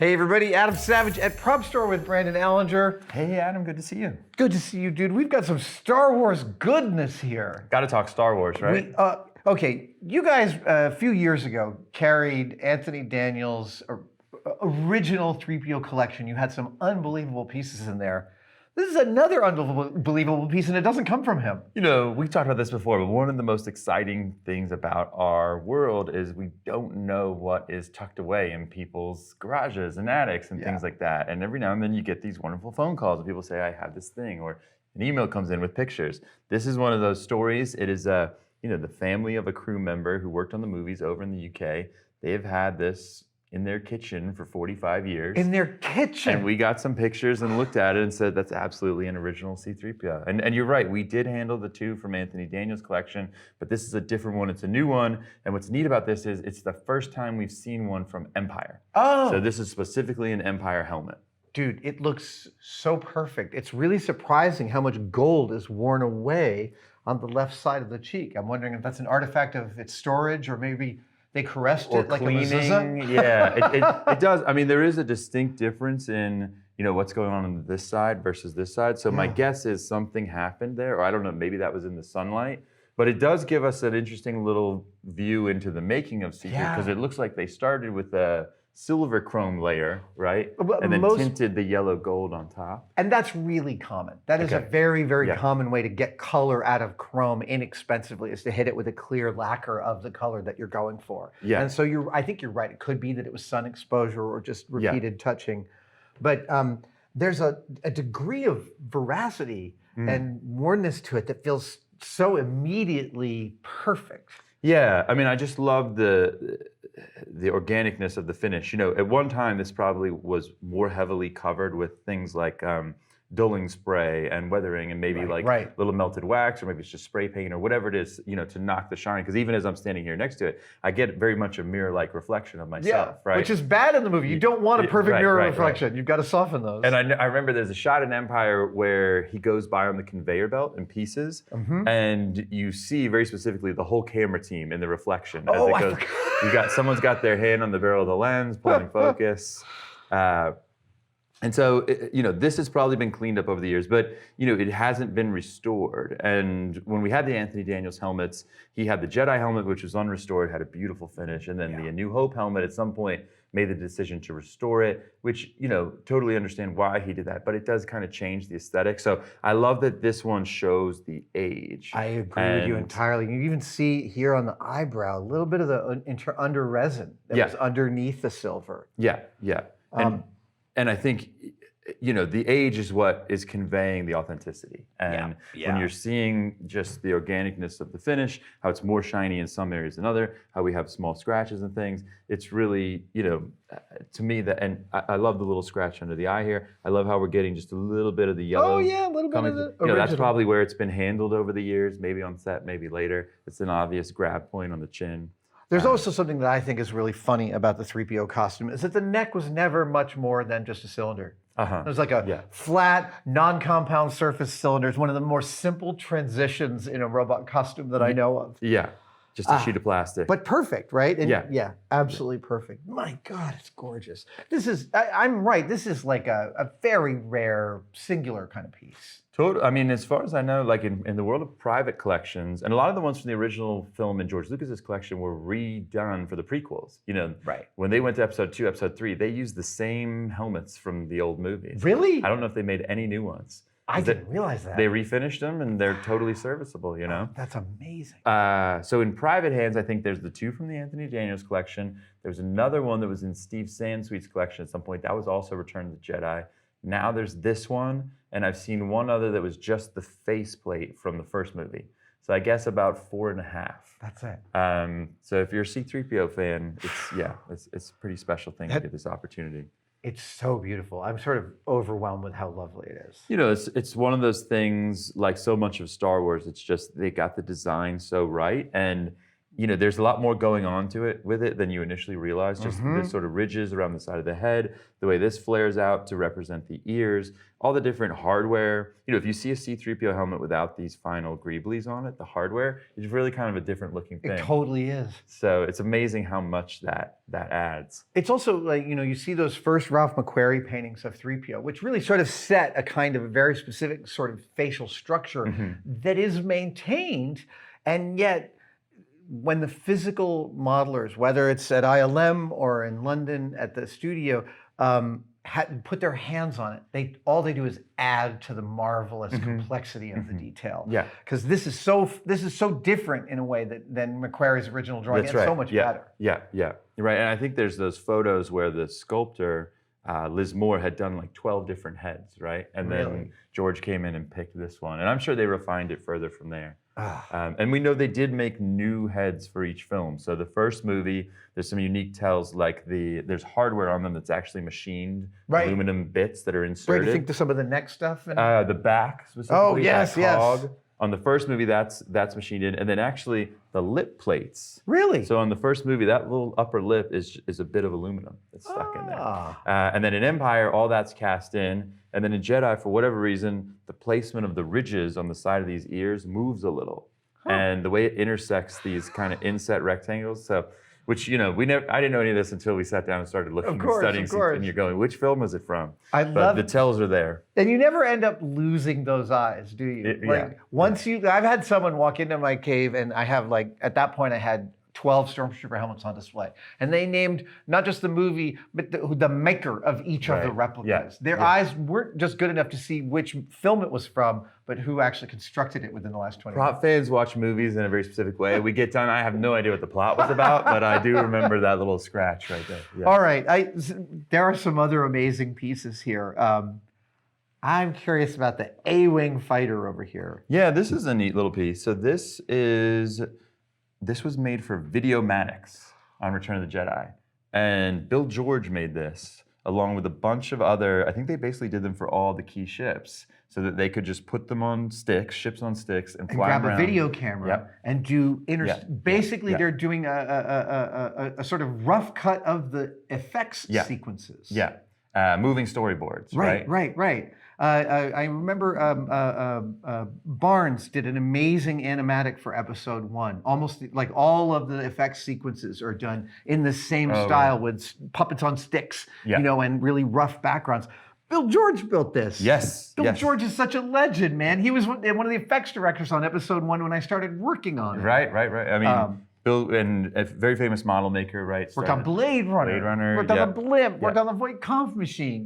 Hey everybody, Adam Savage at Prop Store with Brandon Allinger. Hey Adam, good to see you. Good to see you, dude. We've got some Star Wars goodness here. Got to talk Star Wars, right? Okay, you guys a few years ago carried Anthony Daniels' original 3PO collection. You had some unbelievable pieces in there. This is another unbelievable piece, and it doesn't come from him. You know, we've talked about this before, but one of the most exciting things about our world is we don't know what is tucked away in people's garages and attics and things like that. And every now and then you get these wonderful phone calls and people say, I have this thing, or an email comes in with pictures. This is one of those stories. It is the family of a crew member who worked on the movies over in the UK. They've had this in their kitchen for 45 years. In their kitchen? And we got some pictures and looked at it and said, that's absolutely an original C-3PO. And you're right, we did handle the two from Anthony Daniels' collection, but this is a different one, it's a new one. And what's neat about this is it's the first time we've seen one from Empire. Oh. So this is specifically an Empire helmet. Dude, it looks so perfect. It's really surprising how much gold is worn away on the left side of the cheek. I'm wondering if that's an artifact of its storage, or maybe they caressed it like cleaning. A mezuzah? Yeah, it does. I mean, there is a distinct difference in what's going on this side versus this side. So my guess is something happened there, or I don't know, maybe that was in the sunlight. But it does give us an interesting little view into the making of C-3PO, because it looks like they started with a silver chrome layer, right? And then tinted the yellow gold on top. And that's really common. That is a very, very common way to get color out of chrome inexpensively, is to hit it with a clear lacquer of the color that you're going for. Yeah. And so I think you're right. It could be that it was sun exposure or just repeated touching. But there's a degree of veracity and wornness to it that feels so immediately perfect. Yeah, I mean, I just love the organicness of the finish. At one time, this probably was more heavily covered with things like dulling spray and weathering, and maybe little melted wax, or maybe it's just spray paint or whatever it is, to knock the shine. Because even as I'm standing here next to it, I get very much a mirror-like reflection of myself, right? Which is bad in the movie. You don't want a perfect mirror reflection. You've got to soften those. And I remember there's a shot in Empire where he goes by on the conveyor belt in pieces, and you see very specifically the whole camera team in the reflection as it goes. Someone's got their hand on the barrel of the lens, pulling focus. And so, this has probably been cleaned up over the years, but, it hasn't been restored. And when we had the Anthony Daniels helmets, he had the Jedi helmet, which was unrestored, had a beautiful finish. And then the A New Hope helmet at some point made the decision to restore it, which, totally understand why he did that, but it does kind of change the aesthetic. So I love that this one shows the age. I agree with you entirely. You even see here on the eyebrow, a little bit of the under resin that was underneath the silver. Yeah. And I think, the age is what is conveying the authenticity. And when you're seeing just the organicness of the finish, how it's more shiny in some areas than other, how we have small scratches and things, it's really, to me, and I love the little scratch under the eye here. I love how we're getting just a little bit of the yellow. Oh yeah, a little bit of the original. That's probably where it's been handled over the years, maybe on set, maybe later. It's an obvious grab point on the chin. There's also something that I think is really funny about the 3PO costume, is that the neck was never much more than just a cylinder. It was like a flat, non-compound surface cylinder. It's one of the more simple transitions in a robot costume that I know of. Yeah, just a sheet of plastic. But perfect, right? And yeah, absolutely perfect. My God, it's gorgeous. This is, I'm right, this is like a very rare, singular kind of piece. I mean, as far as I know, like in the world of private collections, and a lot of the ones from the original film in George Lucas's collection were redone for the prequels. When they went to episode 2, episode 3, they used the same helmets from the old movies. Really? I don't know if they made any new ones. I didn't realize that. They refinished them, and they're totally serviceable, Oh, that's amazing. So in private hands, I think there's the 2 from the Anthony Daniels collection. There's another one that was in Steve Sansweet's collection at some point. That was also Return of the Jedi. Now there's this one, and I've seen one other that was just the faceplate from the first movie. So I guess about 4.5. That's it. So if you're a C-3PO fan, it's a pretty special thing to get this opportunity. It's so beautiful. I'm sort of overwhelmed with how lovely it is. It's one of those things, like so much of Star Wars, it's just they got the design so right. And there's a lot more going on to it with it than you initially realized. Just the sort of ridges around the side of the head, the way this flares out to represent the ears, all the different hardware. If you see a C-3PO helmet without these final greeblies on it, the hardware is really kind of a different looking thing. It totally is. So it's amazing how much that adds. It's also like, you see those first Ralph McQuarrie paintings of 3PO, which really sort of set a kind of a very specific sort of facial structure that is maintained, and yet when the physical modelers, whether it's at ILM or in London at the studio, had put their hands on it, all they do is add to the marvelous complexity of the detail. Yeah, because this is so different in a way than McQuarrie's original drawing. That's and right. So much better. Yeah, you're right. And I think there's those photos where the sculptor Liz Moore had done like 12 different heads, right? And then George came in and picked this one, and I'm sure they refined it further from there. And we know they did make new heads for each film. So the first movie, there's some unique tells, like there's hardware on them that's actually machined, aluminum bits that are inserted. Where do you think some of the neck stuff? The back specifically. Oh, yes, yes. On the first movie, that's machined in, and then actually the lip plates. Really? So on the first movie, that little upper lip is a bit of aluminum that's stuck in there. And then in Empire, all that's cast in, and then in Jedi, for whatever reason, the placement of the ridges on the side of these ears moves a little, and the way it intersects these kind of inset rectangles. So, which I didn't know any of this until we sat down and started looking and studying. And you're going, which film was it from? But the tells are there. And you never end up losing those eyes, do you? I've had someone walk into my cave, and I have at that point I had 12 Stormtrooper helmets on display. And they named not just the movie, but the maker of each of the replicas. Their eyes weren't just good enough to see which film it was from, but who actually constructed it within the last 20 years. Prop fans watch movies in a very specific way. We get done, I have no idea what the plot was about, but I do remember that little scratch right there. Yeah. All right, there are some other amazing pieces here. I'm curious about the A-Wing fighter over here. Yeah, this is a neat little piece. So this was made for Videomatics on Return of the Jedi. And Bill George made this along with a bunch of other, I think they basically did them for all the key ships so that they could just put them on sticks, ships on sticks, and fly grab around. A video camera and do, basically they're doing a sort of rough cut of the effects sequences. Yeah, moving storyboards, right? Right. I remember Barnes did an amazing animatic for episode 1. Almost like all of the effects sequences are done in the same style with puppets on sticks, and really rough backgrounds. Bill George built this. Yes. Bill George is such a legend, man. He was one of the effects directors on episode 1 when I started working on it. Right. I mean, Bill, and a very famous model maker, right? Worked on Blade Runner. Worked on the Blimp. Worked on the Voight Kampf machine.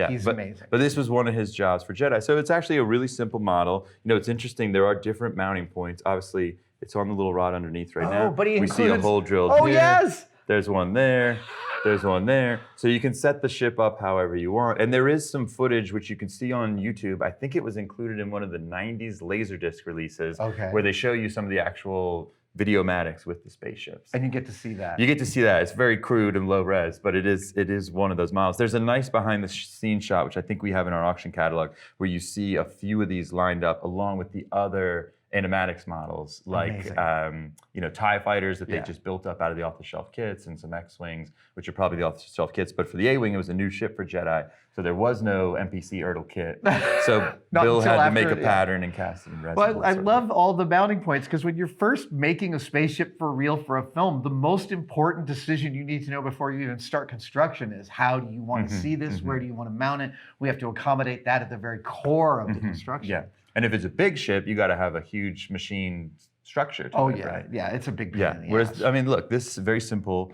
He's amazing. But this was one of his jobs for Jedi. So it's actually a really simple model. It's interesting. There are different mounting points. Obviously, it's on the little rod underneath right now. But we see a hole drilled here. Yes! There's one there. There's one there. So you can set the ship up however you want. And there is some footage which you can see on YouTube. I think it was included in one of the 90s Laserdisc releases where they show you some of the actual Videomatics with the spaceships. And you get to see that. You get to see that. It's very crude and low res, but it is one of those models. There's a nice behind the scenes shot, which I think we have in our auction catalog, where you see a few of these lined up along with the other animatics models, like TIE fighters that they just built up out of the off-the-shelf kits, and some X-Wings, which are probably the off-the-shelf kits. But for the A-Wing, it was a new ship for Jedi, so there was no NPC Ertl kit. So Bill had to make a pattern and cast it in resin. Well, I love all the mounting points, because when you're first making a spaceship for real for a film, the most important decision you need to know before you even start construction is, how do you want to see this? Where do you want to mount it? We have to accommodate that at the very core of the construction. Yeah. And if it's a big ship, you got to have a huge machine structure to it, right? Yeah, it's a big pain in the Whereas, ass. I mean, look, this is very simple,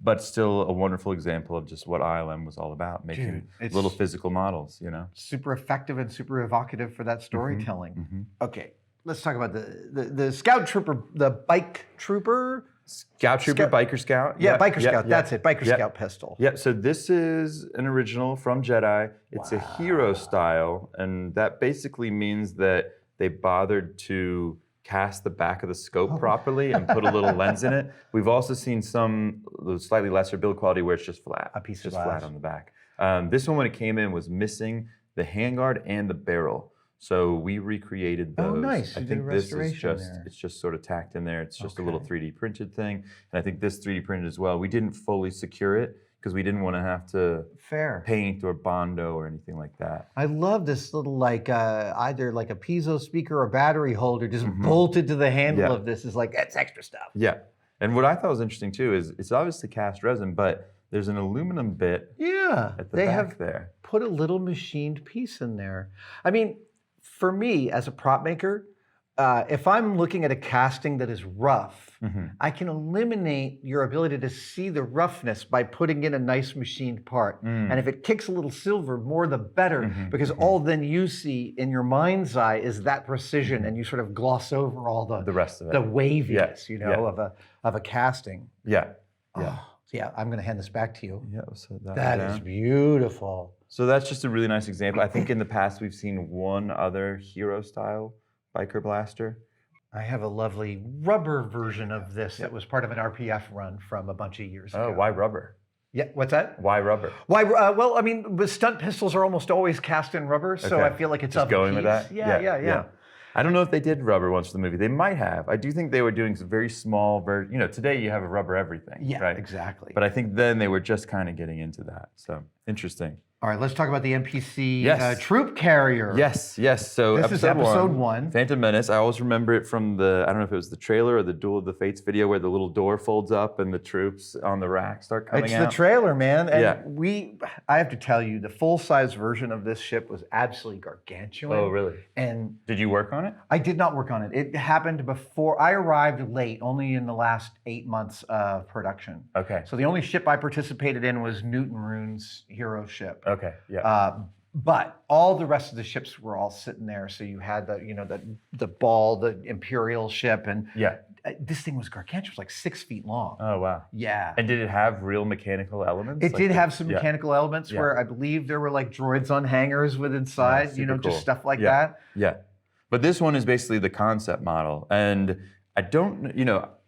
but still a wonderful example of just what ILM was all about, making little physical models, Super effective and super evocative for that storytelling. Okay, let's talk about the Scout Trooper, the Bike Trooper. Scout Trooper, Biker Scout. Yeah, Biker Scout, that's it, Biker Scout pistol. Yeah, so this is an original from Jedi. It's a hero style, and that basically means that they bothered to cast the back of the scope properly and put a little lens in it. We've also seen some slightly lesser build quality where it's just flat. A piece of glass. Flat on the back. This one, when it came in, was missing the handguard and the barrel. So we recreated those. Oh, nice. I You did think a this is restoration just there. it's just sort of tacked in there. It's just a little Okay. 3D printed thing. And I think this 3D printed as well. We didn't fully secure it because we didn't want to have to Fair. paint or Bondo or anything like that. I love this little like either like a piezo speaker or battery holder just bolted to the handle of this. Is like, that's extra stuff. Yeah. And what I thought was interesting too is it's obviously cast resin, but there's an aluminum bit at the they back have there. Put a little machined piece in there. I mean, for me as a prop maker, if I'm looking at a casting that is rough, I can eliminate your ability to see the roughness by putting in a nice machined part. And if it kicks a little silver, more the better, because all then you see in your mind's eye is that precision, and you sort of gloss over all the rest of it, the waviness, you know, of a casting. Yeah. Oh, yeah, I'm going to hand this back to you. Yeah. So that is beautiful. So that's just a really nice example. I think in the past we've seen one other hero style biker blaster. I have a lovely rubber version of this that was part of an RPF run from a bunch of years ago. Oh, why rubber? Yeah, what's that? Why rubber? Why? Well, I mean, the stunt pistols are almost always cast in rubber, so I feel like it's just going with that. Yeah. I don't know if they did rubber once for the movie. They might have. I do think they were doing some very small version. You know, today you have a rubber everything. Yeah, right? exactly. But I think then they were just kind of getting into that. So interesting. All right, let's talk about the NPC troop carrier. Yes. So this is episode 1. Phantom Menace. I always remember it from the, I don't know if it was the trailer or the Duel of the Fates video where the little door folds up and the troops on the rack start coming out. It's the trailer, man. And I have to tell you, the full-size version of this ship was absolutely gargantuan. Oh, really? And did you work on it? I did not work on it. It happened before, I arrived late, only in the last 8 months of production. Okay. So the only ship I participated in was Newton Rune's hero ship. Okay, yeah. But all the rest of the ships were all sitting there. So you had the ball, the Imperial ship, and this thing was gargantuan. It was like 6 feet long. Oh, wow. Yeah. And did it have real mechanical elements? It did have some mechanical elements where I believe there were like droids on hangers with inside, just stuff like that. Yeah. But this one is basically the concept model. And I don't,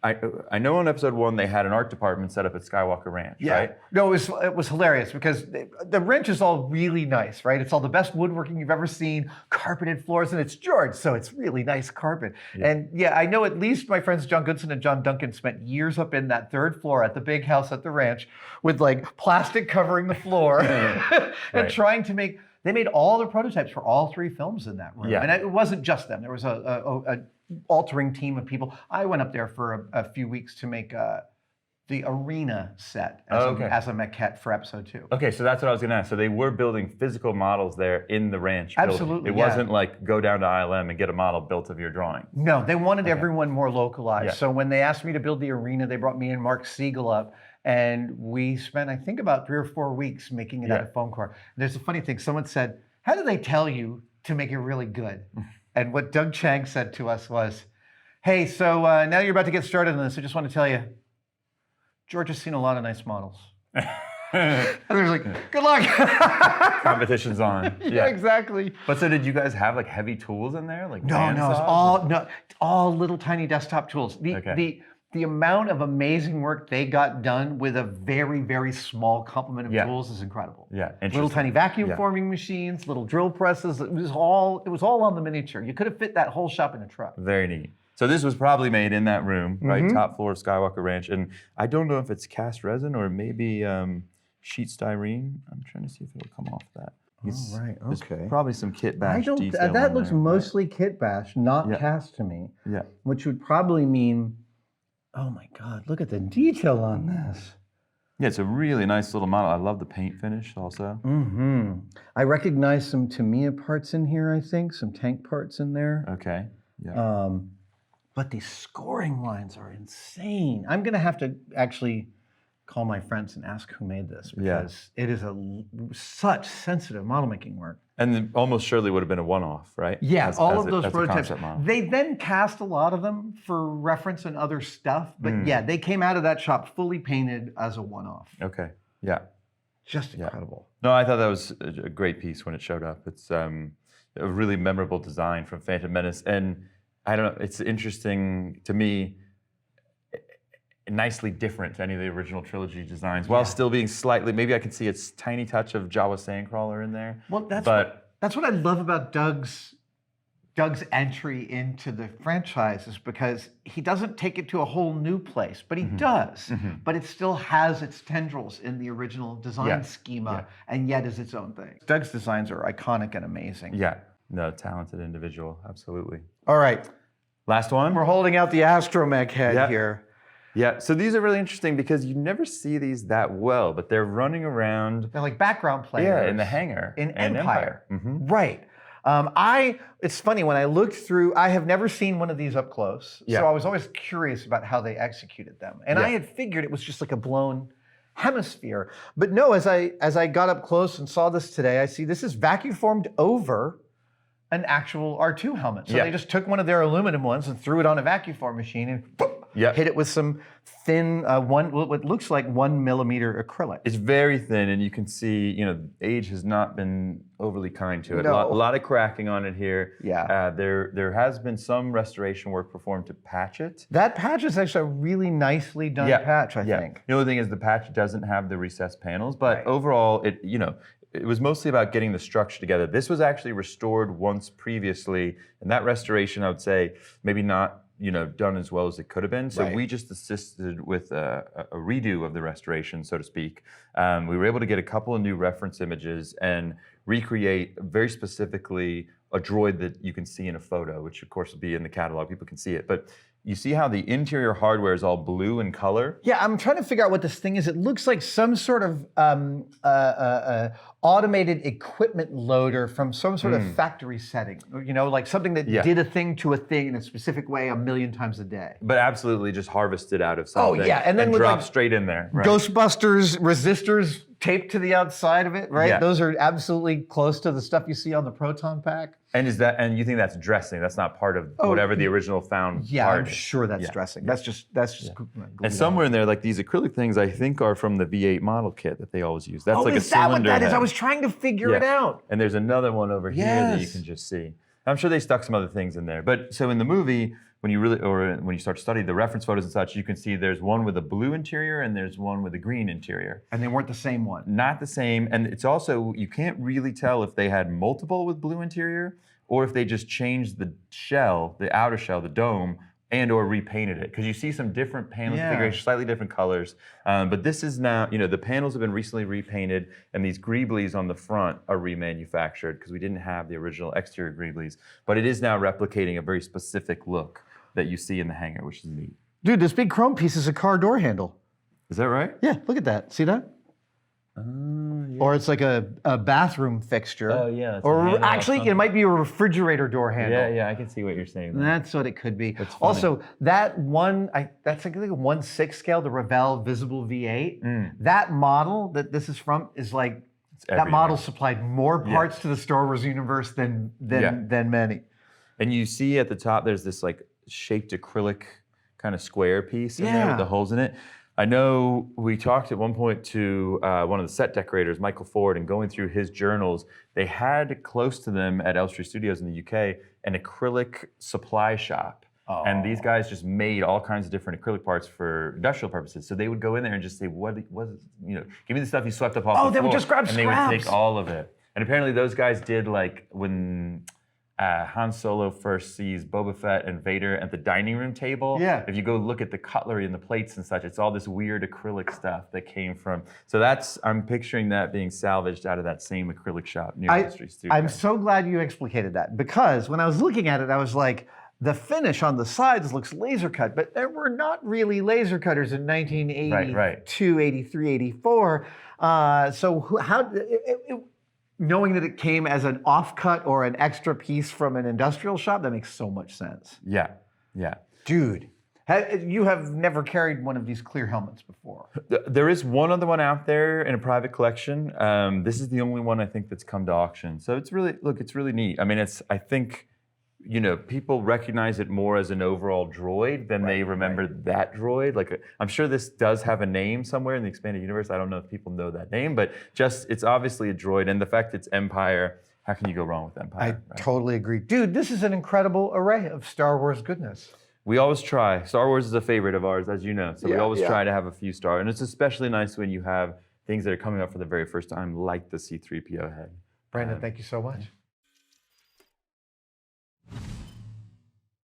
I know in episode 1 they had an art department set up at Skywalker Ranch, right? No, it was hilarious because the ranch is all really nice, right? It's all the best woodworking you've ever seen, carpeted floors, and it's George, so it's really nice carpet. Yeah. And I know at least my friends John Goodson and John Duncan spent years up in that 3rd floor at the big house at the ranch with like plastic covering the floor and trying to make. They made all the prototypes for all 3 films in that room, and it wasn't just them. There was a altering team of people. I went up there for a few weeks to make the arena set as a maquette for episode 2. Okay, so that's what I was going to ask. So they were building physical models there in the ranch building. Absolutely, It wasn't like go down to ILM and get a model built of your drawing. No, they wanted everyone more localized. Yeah. So when they asked me to build the arena, they brought me and Mark Siegel up. And we spent, I think, about 3 or 4 weeks making it out of foam core. There's a funny thing. Someone said, how do they tell you to make it really good? And what Doug Chang said to us was, hey, so now you're about to get started on this. I just want to tell you, George has seen a lot of nice models. And I was like, good luck. Competition's on. Yeah, exactly. But so did you guys have like heavy tools in there? Like No, it's all little tiny desktop tools. The amount of amazing work they got done with a very, very small complement of tools is incredible. Yeah, little tiny vacuum forming machines, little drill presses. It was all on the miniature. You could have fit that whole shop in a truck. Very neat. So this was probably made in that room, right? Top floor of Skywalker Ranch. And I don't know if it's cast resin or maybe sheet styrene. I'm trying to see if it'll come off that. Oh, right, okay. There's probably some kit bash detail that looks mostly kit bash, not cast to me. Yeah. Which would probably mean, oh my God, look at the detail on this. Yeah, it's a really nice little model. I love the paint finish also. I recognize some Tamiya parts in here, I think, some tank parts in there. Okay, yeah. But these scoring lines are insane. I'm gonna have to actually call my friends and ask who made this because it is such sensitive model making work. And then almost surely would have been a one-off, right? Yeah, all of those prototypes. They then cast a lot of them for reference and other stuff, but they came out of that shop fully painted as a one-off. Okay, yeah. Just incredible. No, I thought that was a great piece when it showed up. It's a really memorable design from Phantom Menace, and I don't know, it's interesting to me, nicely different to any of the original trilogy designs, while still being slightly, maybe I can see a tiny touch of Jawa Sandcrawler in there. Well, that's what I love about Doug's Doug's entry into the franchise is because he doesn't take it to a whole new place, but he does. But it still has its tendrils in the original design schema, and yet is its own thing. Doug's designs are iconic and amazing. Yeah, no, talented individual, absolutely. All right. Last one? We're holding out the Astromech head here. Yeah, so these are really interesting because you never see these that well, but they're running around. They're like background players. Yeah, in the hangar. In Empire. Right. It's funny, when I looked through, I have never seen one of these up close, so I was always curious about how they executed them. And I had figured it was just like a blown hemisphere. But no, as I got up close and saw this today, I see this is vacuum formed over an actual R2 helmet. So they just took one of their aluminum ones and threw it on a vacuum form machine and boom, hit it with some thin, what looks like 1 millimeter acrylic. It's very thin, and you can see, age has not been overly kind to it. No. A lot of cracking on it here. Yeah. There has been some restoration work performed to patch it. That patch is actually a really nicely done patch, I think. The only thing is the patch doesn't have the recessed panels, but overall, it was mostly about getting the structure together. This was actually restored once previously, and that restoration, I would say, maybe not done as well as it could have been. So we just assisted with a redo of the restoration, so to speak. We were able to get a couple of new reference images and recreate very specifically a droid that you can see in a photo, which of course will be in the catalog. People can see it. But you see how the interior hardware is all blue in color? Yeah, I'm trying to figure out what this thing is. It looks like some sort of automated equipment loader from some sort of factory setting. Like something that did a thing to a thing in a specific way a million times a day. But absolutely just harvested out of something. Oh yeah, and then with dropped straight in there. Right. Ghostbusters resistors taped to the outside of it, right? Yeah. Those are absolutely close to the stuff you see on the proton pack. And you think that's dressing? That's not part of whatever the original found part I'm sure that's dressing. That's just And somewhere in there, like these acrylic things, I think are from the V8 model kit that they always use. That's like a cylinder. Is that what that is? head. I was trying to figure it out. And there's another one over here that you can just see. I'm sure they stuck some other things in there. But so in the movie, when you start to study the reference photos and such, you can see there's one with a blue interior and there's one with a green interior. And they weren't the same one. Not the same. And it's also, you can't really tell if they had multiple with blue interior or if they just changed the shell, the outer shell, the dome, and or repainted it. Because you see some different panel configurations, slightly different colors. But this is now, the panels have been recently repainted and these greeblies on the front are remanufactured because we didn't have the original exterior greeblies. But it is now replicating a very specific look that you see in the hangar, which is neat. Dude, this big chrome piece is a car door handle. Is that right? Yeah, look at that. See that? Or it's like a bathroom fixture. Oh, yeah. Or actually, it might be a refrigerator door handle. Yeah, I can see what you're saying there. That's what it could be. Also, that one, that's like a 1/6 scale, the Revell Visible V8. That model that this is from is like, that model supplied more parts to the Star Wars universe than many. And you see at the top, there's this like shaped acrylic kind of square piece in there with the holes in it. I know we talked at one point to one of the set decorators, Michael Ford, and going through his journals, they had close to them at Elstree Studios in the UK an acrylic supply shop. And these guys just made all kinds of different acrylic parts for industrial purposes. So they would go in there and just say, give me the stuff you swept up off the floor. Oh, they would just grab and scraps. They would take all of it. And apparently those guys did like when Han Solo first sees Boba Fett and Vader at the dining room table. Yeah. If you go look at the cutlery and the plates and such, it's all this weird acrylic stuff that came from. So I'm picturing that being salvaged out of that same acrylic shop near Elstree Studios. I'm so glad you explicated that, because when I was looking at it, I was like, the finish on the sides looks laser cut, but there were not really laser cutters in 1982, 83, 84. So how... knowing that it came as an offcut or an extra piece from an industrial shop, that makes so much sense. Yeah. Dude, you have never carried one of these clear helmets before. There is one other one out there in a private collection. This is the only one I think that's come to auction. So it's really neat. I mean, I think, people recognize it more as an overall droid than they remember that droid. Like, I'm sure this does have a name somewhere in the expanded universe. I don't know if people know that name, but it's obviously a droid. And the fact it's Empire, how can you go wrong with Empire? I totally agree. Dude, this is an incredible array of Star Wars goodness. We always try. Star Wars is a favorite of ours, as you know. So we always try to have a few stars. And it's especially nice when you have things that are coming up for the very first time, like the C-3PO head. Brandon, thank you so much.